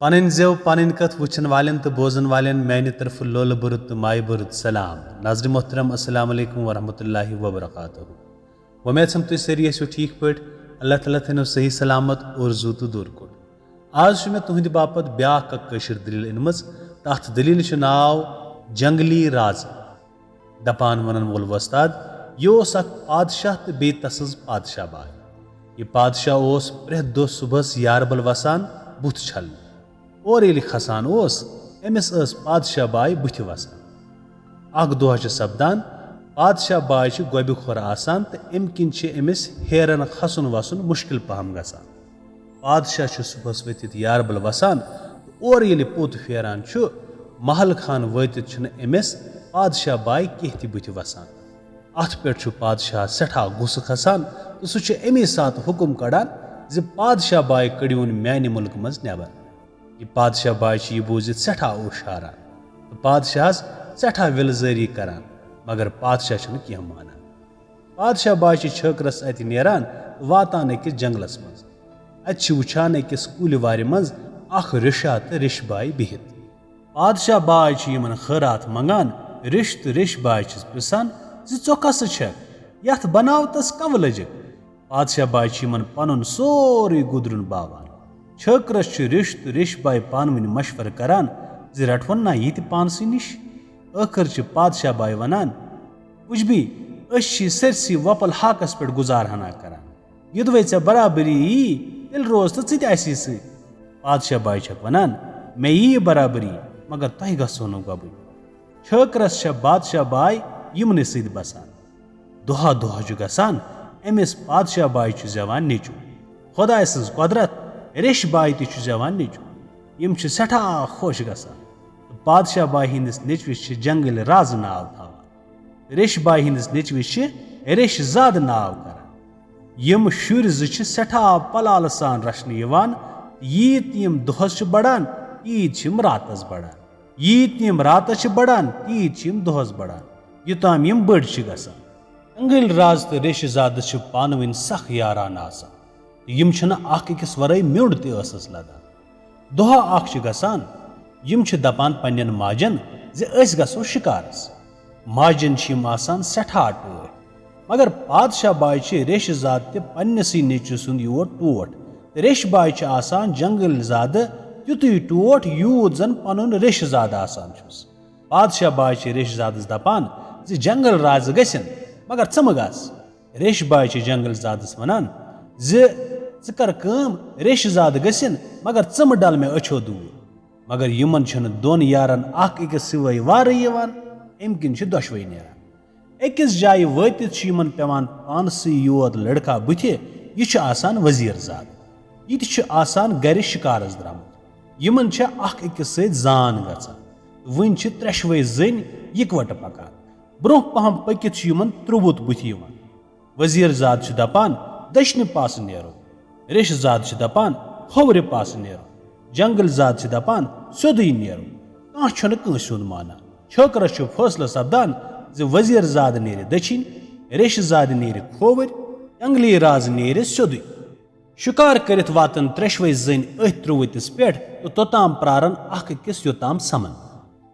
पन जेव पन कथ वुचन वालन तो बोजन वालन मैंने तरफ लोल बुरुत तो माय बुरुत सलाम नाज़र मोहतरम अस्सलाम वालेकुम वरहमतुल्लाहि वबरकातुहू। उम्मीद हम तुम सारी ऐसो ठीक पे अल्लाह ताला थो सही सलामत और जू तो दूर कोट। आज मैं तुहद बापत ब्याख कशर दलील अनम तथ दलील नाव जंगली राज दपान वन वोल वस्ताद यह पादशाह तो बे तस पादशाह बाय। यह पादशाह प्रेथ दो सुबह यारबल वसान बुथ छल और ये खसान अमिस पादशाह बाय बुथ वसान। अख दोह सपदान पादशाह बाय गोबि खोर आसान तो अम किन अमिस हेरन खसन वसन मुश्किल पहम गसान। पादशाह सुबह वथित यारबल वसान और ये पोत फेरान महल खान वतित अमिस पादशाह बाय कह बुथ वसान। अत पे पादशाह सठा गुस खसान तो सह अमी सात हुकुम कड़ान जि पादशाह बाय कड़ियोन म्यान मुल्क मज नेबर। यह पादशाह बाय यह बूजित सठा उशारान तो पादशाह सठा विलजारी करान मगर पादशाह कह मानान। पादशाह बाय छकरस अत नेरान वातान अकिस जंगलस मज अत वुचान अकिस कुल वार मज अख रिशा तो रिश बाय बिहित। पादशाह बाय यमन खैरात मंगान रिश तो रिश बाय पृसान जो कस यथ बनावतस कव लजिक। पादशाह बाय यमन पन सोरे गुदरुन बावान। छकरस रिश तो रिश बाय पानवन मशवर करान जि रटवन ना ये पानस निश। आखिर पादशाह बाय वनान उजबी सरसी वपल हाकस पे गुजार हना करान युदवे ऐ बराबरी यी तेल रोज तो सी सत। पादशाह बाय वनान मे यी बराबरी मगर तह गो नो गबुन। छकरस बादशाह बाय यमन सत बसान। दोहा दोहा गसान अमिस पादशाह बाय जेवान नेचू। खुदा सज कुदरत रिश बाय तेवान नेचू यम सठा खुश गसान। पादशाह बाय हंदिस नेचविस जंगल राज नाव थावान। रिश बाय हंदिस नेचविस रिश जाद नाव करान। यम शुर सठा पलाल सान रचन यीत यम दोहस बढ़ान तीत रातस बढ़ान। यीत यम रातस बढ़ान तीत दोहस बढ़ान युताम यम बड़ गसान। जंगल राज तो रिश जाद पानवन सख यारान आसान। यम अकिस वराई म्योड़ तस लदान। दोहा अख गसान यम दपान पन्न माजन जि गो शिकारस। माजन आसान सठा टोट मगर पादशाह बाय रिश जाद पन्नस नेचु सुंद योर टोट। रिश बाय आसान जंगल जाद तुतु टोट यूत जन पन रिश जाद आसान। पादशाह बाय रिश जादस दपान जि जंगल राज गसन मगर च मगस। रिश बाय जंगल जादस वनान जि कर कम रिश जाद गसन मगर चम डल मे अच्छो दूर। मगर यमन दोन यारन अकिस सिवै वारे अम किन दोशवै नेरान। अकिस जाय वतित यमन पेवान पानस योत लड़का बुथ यह आसान वजीर जाद ये आसान गर शिकारस द्रामुत। यमन अकिस सत जान गचान वन त्रेशवै जन इकवट पकान। ब्रोह पहम पकित यमन त्रुवुत बुथ यवान। वजीर जाद दपान दशन पास नेरो। रिश जाद दपान होवरे पास नेरो। जंगल जाद दपान सोदुई नेरो कह कंस माना। छकरस फैसला सपदान जि वजीर जाद नेर दक्षिण रिश जाद नेर खोवर जंगली राज नेर सोदुई। शिकार करित वातन त्रेशवै जन अथ त्रुवतिस पे तो तोताम प्रारन अकिस योताम समन।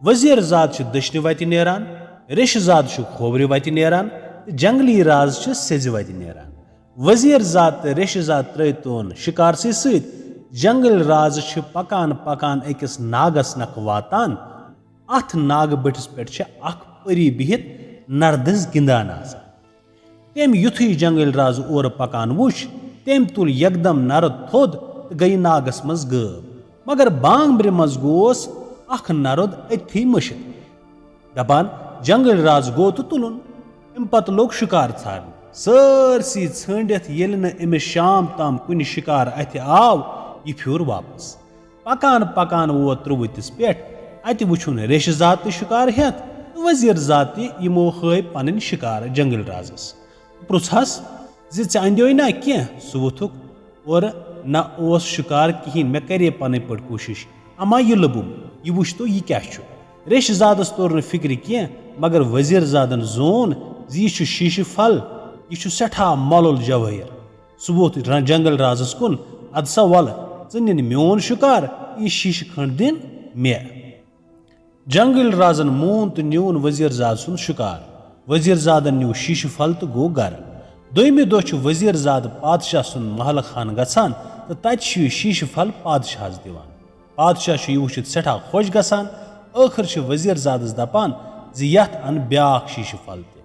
वजीर जाद दक्षिण वत नेरान रिश जाद खोवरे वत नेरान जंगली राज सेज वत नेरान। वजीर जाद तो रिश जाद त्रोन शिकार सत जंगल राज पकान पकान अकिस नागस नख वातान। अथ नाग बटिस पे परी बिहित नरदस गिंदान आसान। तम युथु जंगल राज और पकान वुच तम तुल यकदम नरद थोद गई नागस मज गब मगर बांग्र मज गोस अख नरद अथी मशित। दपान जंगल राज गो तो तुलन अम पत लोग शिकार छान सरसी छंडित येल न अमिस शाम ताम कुन शिकार अथ आव यह फ्योर वापस। पकान पकान वोत त्रुवतिस पे अत वुछुन रिश जाद तो शिकार हेत वजीर जाद तमो हय पन शिकार जंगल राजस। पृछस जि अंदो ना कह सह वोथुक और न ओस शिकार कहें मे करे पन पे कोशिश अमा यह लबुम यह वुच तो यह क्या। रिश जादस तोर न फिक्र कह मगर वजीर जादन जोन यह शीश फल यह सठा मलुल जवाहिर। सह वोत जंगल राजस कुन अद सा वल इन मोन शिकार यह शीशह खंड दिन मे। जंगल राजन मून तो न्यून वजीर जाद सुन शिकार। वजीर जादन न्यू शीशह फल तो गो गर। दोयमे दो वजीर जाद पादशाह सुन महल खान गसान तो तत शीशह फल पादशाह दिवान। पादशाह यह वुचित सठा खुश गसान। आखिर वजीर जादस दपान यथ अन ब्याख शीशह फल ते।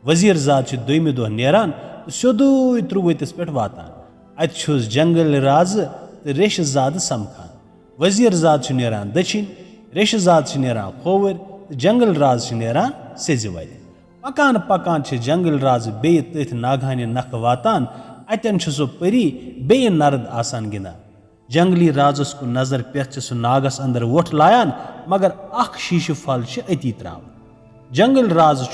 वजीर जाद दोयमे दो नेरान तो सोदू त्रुवतिस पे वातान। अत जंगल राज तो रेश जाद समखान। वजीर जाद नेरान दक्षिण, रेश जाद नेरान खोवर तो जंगल राज नेरान सेज वल। पकान पकान जंगल राज बे तथ नागहानि नख वातान। अतन सो परी बे नर्द आसान गिंदान। जंगली राजस को नजर पे सह नागस अंदर वोट लायान मगर अख शीशह फल अति त्राव। जंगल राज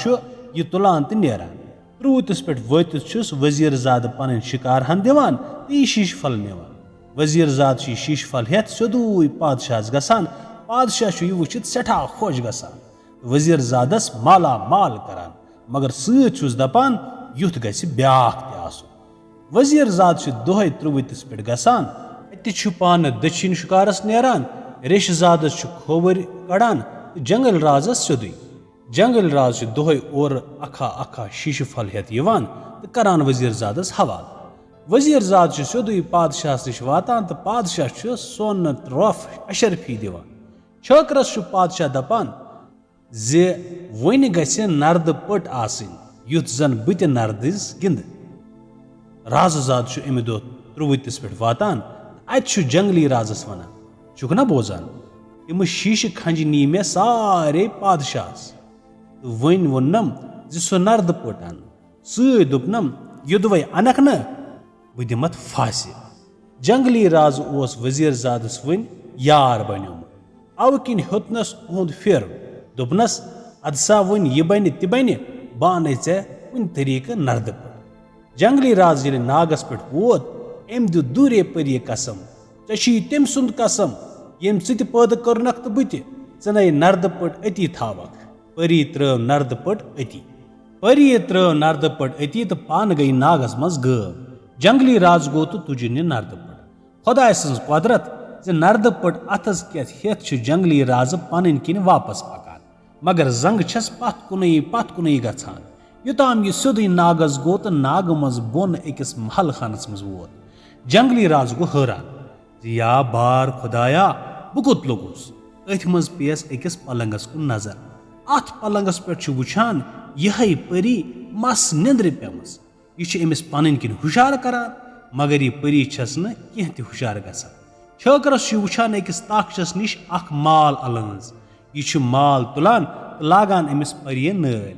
यह तुलान तो नेरान। त्रुवतिस पे वतिस वजीर जाद पन शिकार हन दिवान तो यह शीशह फल निवान। वजीर जाद शीशह फल हेत सोदू पादशाह गसान। पादशाह यह वुचित सठा खुश गसान। वजीर जादस माला माल करान मगर सच दपान युथ गि ब्याख ते आसुन। वजीर जाद दोहे त्रुवतिस पे गसान। अत पान दक्षिण शिकारस नेरान। रेश जादस खोवर कड़ान तो जंगल राजस सोदुई। जंगल राज दोहे और अखा अखा शीशह फल हेत यवान तो करान वजीर जादस हवाल। वजीर जाद सोदुई पादशाह नश वातान तो पादशाह सोन रफ अशरफी दिवान। छकरस पादशाह दपान वन गि नर्द पट आसिन युथ जन बुत नर्दिस गिंद। राज जाद अमे दो त्रुवतिस पे वातान। अत जंगली राजस वनान चुक ना बोजान यम शीशह खंज नी मे सारे पादशाहस तो वन वोन्नम सह नर्द पट अन सपनम युदवे अनक न बह दिमत फांसी। जंगली राज ओस वजीर जादस वन यार बन्योमुत। अव किन हेतनस उहुंद फिर दोपनस अदसा वन यह बन तह बन बह अन ऐ कुन तरीक नर्द पट। जंगली राज ये नागस पे वोत अम दि दूरे परी कसम ची तम सुंद कसम यम च पैदा कर्नक तो बुत चे नर्द पट अति थावक। परी त्रव नर्द पट अति। परी त्रव नर्द पट अति तो पान गई नागस मज गब। जंगली राज गो तो तुज नर्द पट। खुदाय सज कुदरत नर्द पट अथस केथ हेत जंगली राज पन किन वापस पकान मगर जंग छस पत कुन गछान योताम यह सोदुई नागस गो तो नाग मज बोन अकिस महल खानस मज वोत। जंगली राज गो हैरान या बार खुदाया बह कोत लोगुस। अथ मज पेस अकिस पलंगस कुन नजर। अथ पलंगस पे वुछान यह परी मस निंद्र पेमस। यह अमिस पन किन हुशार करान मगर यह परी छस न कह तह हुशार गसान। छकरस वुछान अकिस ताकचस निश अख माल अलंज। यह माल तुलान तो लागान अमिस परी नल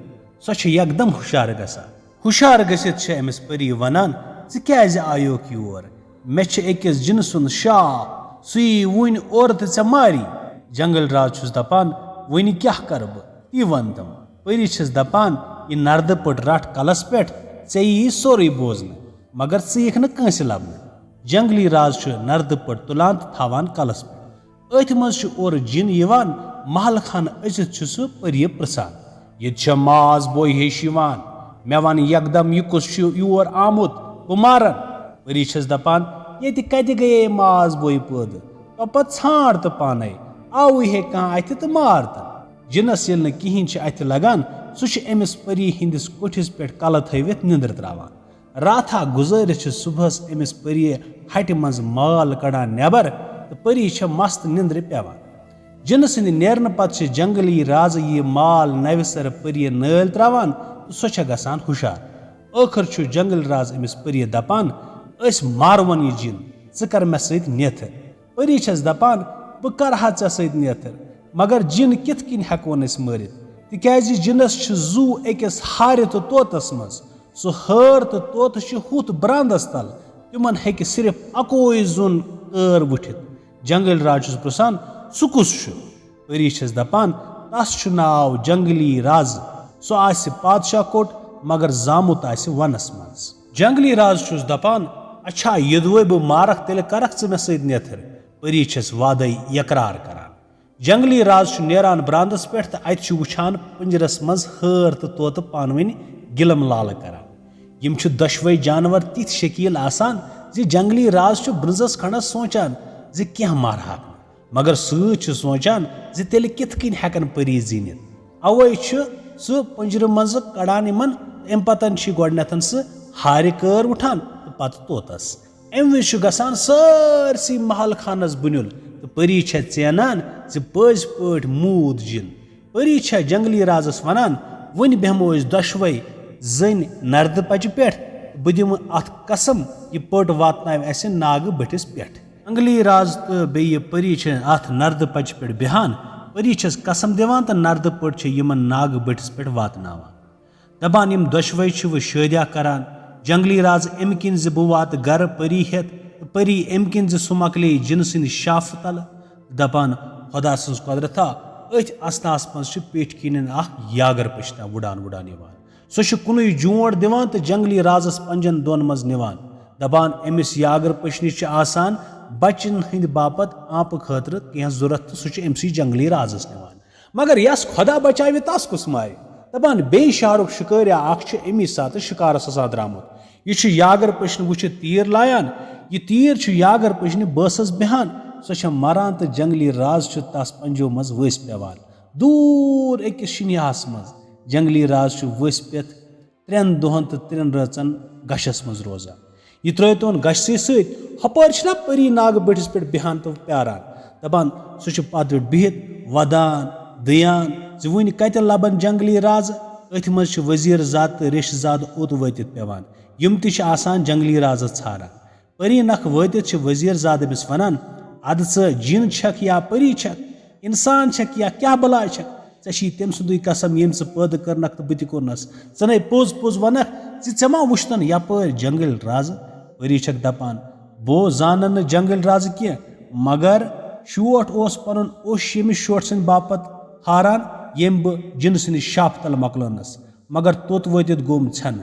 सो एकदम हुशार गसान। हुशार गसित अमिस परी वनान क्या आयोक योर मे अकिस जिन सुन शाह सी वन और तो ऐ मारी। जंगल राज दपान वन क्या कर बह ती वन तम। परी दपान यह नर्द पट रट कलस पे ऐ सोरे बोजन मगर ीख न कंस लबन। जंगली राज नर्द पट तुलान तो थावान कलस पे। अथ मज और जिन यवान महल खान अचित सह परी प्रसान ये माज बोय हेश मे वन एकदम यह कुस योर आमुत बह मारन। परी दपान ये कत गए माज बोय पद तो पे ाण तो पाने आव हे कह अथ तो मारतन। जिनस ये कहें अथ लगान सह अमिस परी हिंदिस कोठिस पे कल थवित निंद्र त्रावान। राथा गुजारिश सुबहस अमिस परी हट मज माल कड़ान नेबर तो परी मस्त निंद्र पेवान। जिन सद नेरन पत जंगली राज यह माल नवसर परी नल त्रावान तो सह गसान हुशार। आखिर जंगल राज अमिस परी दपान अस मारवन यह जिन च कर मे सत नेथर। परी दपान बह कर ऐ सत नेथर मगर जिन कित कन हेकोन अस मारित तिकाज जिनस जू अकिस हार तो तोतस मज सह हार तो तोत हुत ब्रांदस तल तिमन हेकि सिर्फ अकोई जुन कार वुठित। जंगल राज प्रसान सह कुस परी दपान तस नाव जंगली राज सह आसि पादशाह कोट मगर जामुत आसि वनस मज। जंगली राज दपान अच्छा यदवे बह मारक तेल करक च मे सत नेथर। परी वादे यकरार करान। जंगली राज नेरान ब्रांदस पे तो अत वुछान पिंजरस मज हार तो तोत पानवन गिलम लाल करान। यम दशवे जानवर तिथ शकील आसान जंगली राज ब्रजस खंडस सोचान क्या मारहाक मगर सोचान तेल कित कन हेकन परी जीनित अवे सह पंजर मज कड़ान इन अम पतन गोडनथ सह हार कर उठान तो पत तोतस अम विज गसान सारसी महल खानस बुनिल तो परी चेनान पज पट मूद जिन परी जंगली राजस वनान वन बेहमो दशवे जन नर्द पच पे बह दिम अत कसम यह पट वातन अस नाग बटिस पे जंगली राज तो बे परी अत नर्द पच पे बेहान परी कसम दिवान तो नर्द पट यमन नाग बटिस पे वातनावान दपान यम दशवे वो शादिया करान जंगली राज अम किन बह वात गर परी हेत परी अम किन सह मकले जिन सिंद शाफ तल दपान खुदा सज कुदरता अथ असनास मज पेट किन यागर पश्ता वुडान वुडान यवान सह कुन जोड़ दिवान तो जंगली राजस पंजन दोन मज निवान दपान अमिस यागर पश्निश आसान बचन हंद बापत आप खतर कह जरूरत तो सह अमसी जंगली राजस निवान मगर यस खुदा बचावे तस कुस मारे दपान बे शहरुक शिकारिया अमी सात शिकारस द्रामुत यह यागर पश्न वो तीर लायान यह तीर यागर पश्न बसस बेहान सह मरान तो जंगली राज तस पंजो मज वस पेवान दूर अकिस शिनियास मज जंगली राज वस पे 3 दोहन तो 3 रचन गशस मज रोजान यह त्रोन गशसे सपर परी नाग बटिस पे बेहान तो प्यारान दपान सह पत बिहित वदान दयान वन कत लबन जंगली राज अथ मज वजीर जाद तो रेश जाद ओत वत पेवान यम तसान जंगली राज छारान परी नख वत वजीर जाद अमिस वनान अद जिन छक या परी छक इंसान छक या क्या बला छक ची तम सुंद कसम यम पैद करनक तो बह कोरनस चे पोज पोज वनक े मा वुचतन यपर जंगल राज परी छक दपान बो जानन जंगल राज कह मगर शोट ओस पन ओश यमिस शोट सद बापत हारान यम बह जिन सिंद शाफ तल मकलनस मगर तोत वत गोम छन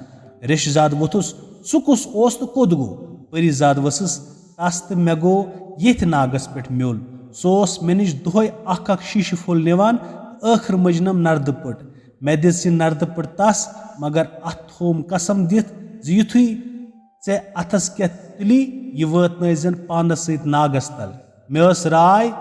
रेश जाद वोथुस सह कुस ओस तो कोद गो परी जाद वसस तस तो मे गो यथ नागस पे म्योल सोस मे निश दोह अख शीश फुल निवान आखिर मजनम नर्द पट मे दिस नर्द पट तस मगर अत थोम कसम दिथ युथु ऐ अथस क्या तुली यह वतन पानस सत नागस तल मे राय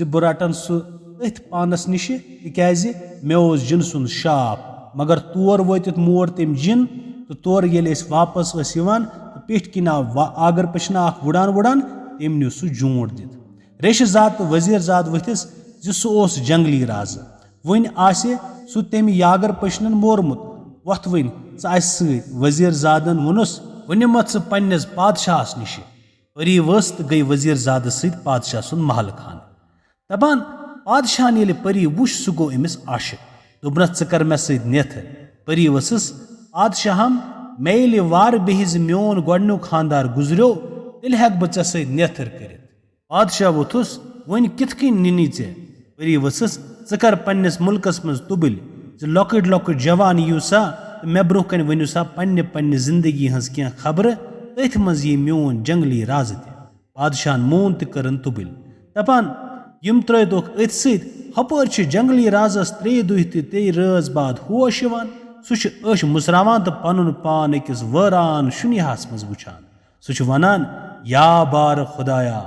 बह रटन सह अथ पानस निश तिकाज मे जिन सुन शाप मगर तोर वत मोड़ तम जिन तो तोर ये वापस तो पेट किन आगर पशना वुडान वुडान तम न्यू सह जोड़ दित रेश जाद तो वजीर जाद वथिस सह जंगली राज वन आसे सह तम यागर पशनन मोरमुत वथ वन स वजीर जादन वनुस वन मत सह पन्नस पादशाहस निश परी वस तो गई वजीर जाद सत पादशाह सुन महल खान दपान पादशाहन ये परी वुश सह गो अमिस आशिक दोपनस च कर मे सत नेथ परी वसस पादशाहम मे ये वार बेहिज मोन गोडनु खानदार गुजरो तेल हेक बह ऐ सत नेथर कर पादशाह वोथुस वन कित कन निनी ऐ परी वसस च कर पन्नस मुल्कस मज तुबल लॉकट लॉकट जवान यू सा तो मे ब्रोह कन वनु सा पन्ने पन्ने जिंदगी हज क्या खबर अथ मज ये मोन जंगली राज ते पादशाह मोन तो करन तुबल दपान यम त्रे दोख अथ सत हपर जंगली राजस 3 दुह तो 3 रज बाद होश यवान सह अश मुसरावान तो पनुन पान अकिस वरान शुनियास मज वुचान सह वनान या बार खुदाया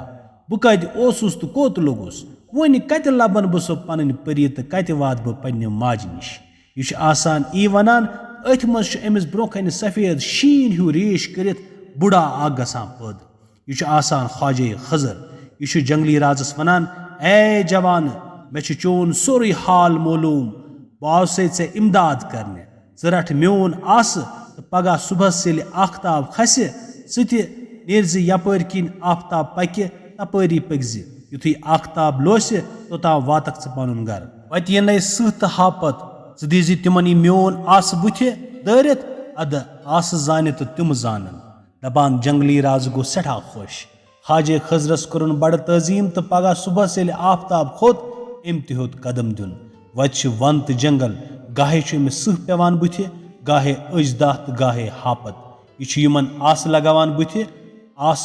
बह कत ओसुस तो कोत लोगुस वन कत लबन बह सह पन परी तो कत वात बह पन्ने माज निश यह आसान ई वनान अथ मज अमिस ब्रोह कन सफेद शीन हूँ रेश कर बुढ़ा आग गसान पद यह आसान ख्वाजे खजर यह जंगली राजस वनान ए जवान मे चोन सोरे हाल मोलूम बह से इमदाद करने रट मोन आस तो पगह सुबह ये आफ्ताब खस सह यपर किन आफ्ताब पकि तपरी पकज युथु आफ्ताब लोस तोताम वातक पन गर वत ये सह तो हापत च दीज तिमन यह मोन आस बुथ दरित अद आस जान तो तिम जानन दपान जंगली राज गो सठा खुश ख्वाजे खजरस कोरन बड़ तजीम तो पगह सुबह ये आफ्ताब खोत अम त्योत कदम दिन वत वन तो जंगल गाहे अमिस सह पेवान बुथ गाहे अजदा तो गाहे हापत यह यमन आस लगावान बुथ आस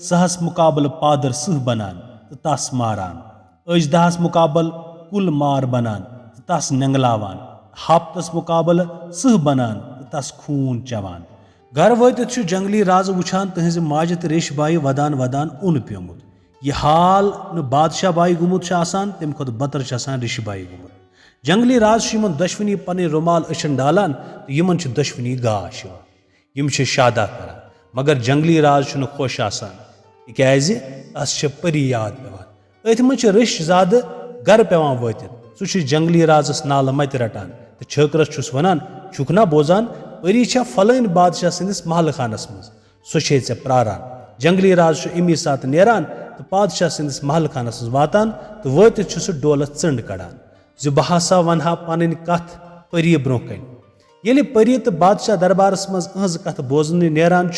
सहस मुकाबल पादर सह बनान तो तस मारान अजदाहस मुकाबल कुल मार बनान तो तस नंगलावान हापतस मुकाबल सह बनान तो तस खून चवान घर वत जंगली राज वुचान तहज माज तो रेश बाई वदान वदान उन प्योमुत यह हाल न बादशाह बाई गुमुत तम खुद बतर रिश बाई गुमुत। जंगली राज दशवनी पन रुमाल अचन डालान तो यमन दशवनी गाश यम शादा करान, मगर जंगली राज खुश तिकाज तस परी याद पेवान। अथ मज रिश ज़ाद गर पेवान वातित, सह जंगली राजस नाल मत रटान तो छकरस वनान छुक ना बोजान परी फलान बादशाह सदिस महल खानस मज सह ऐ प्रारान। जंगली राज अमी सात नेरान तो बादशाह सदिस महल खानस वातान तो वातित सह डोलस चंड कड़ान जो बह हसा वनहा पन कथ परी ब्रोह कन। ये परी तो बादशाह दरबारस मज अहज कथ बोजन नेरान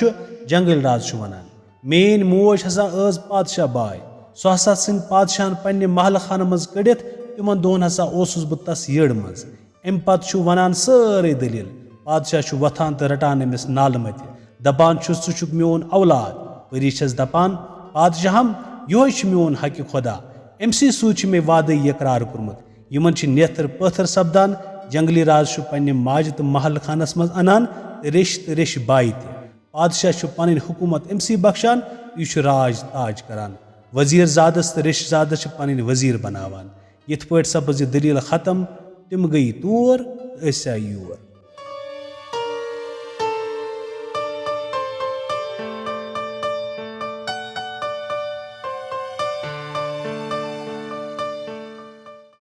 जंगली राज वनान मेन मोज हसा बादशाह बाय, सह हसा सन बादशाहन पन्ने महल खान मज कड़ित तिमन दोन हसा ओसुस बह तस यड़ मज। अम पत वनान सारे दलील। बादशाह वथान तो रटान अमिस नाल मत दपान सह मोन औलाद। परी दपान बादशाहम यह मोन हक खुदा, अमसी सूच मे वाद यकरार कोर्मुत। यमन नेत्र पत्थर सपदान। जंगली राज पन्ने माज तो महल खानस मज अनान रिश बाई ते। बादशाह पन हुकूमत अमसी बख्शान, यह राज ताज करान। वजीर ज़ादस तो रिश ज़ादस पन वजीर बनावान। यथ पे सपज दलील खत्म, तिम गई तोर, अस आय योर।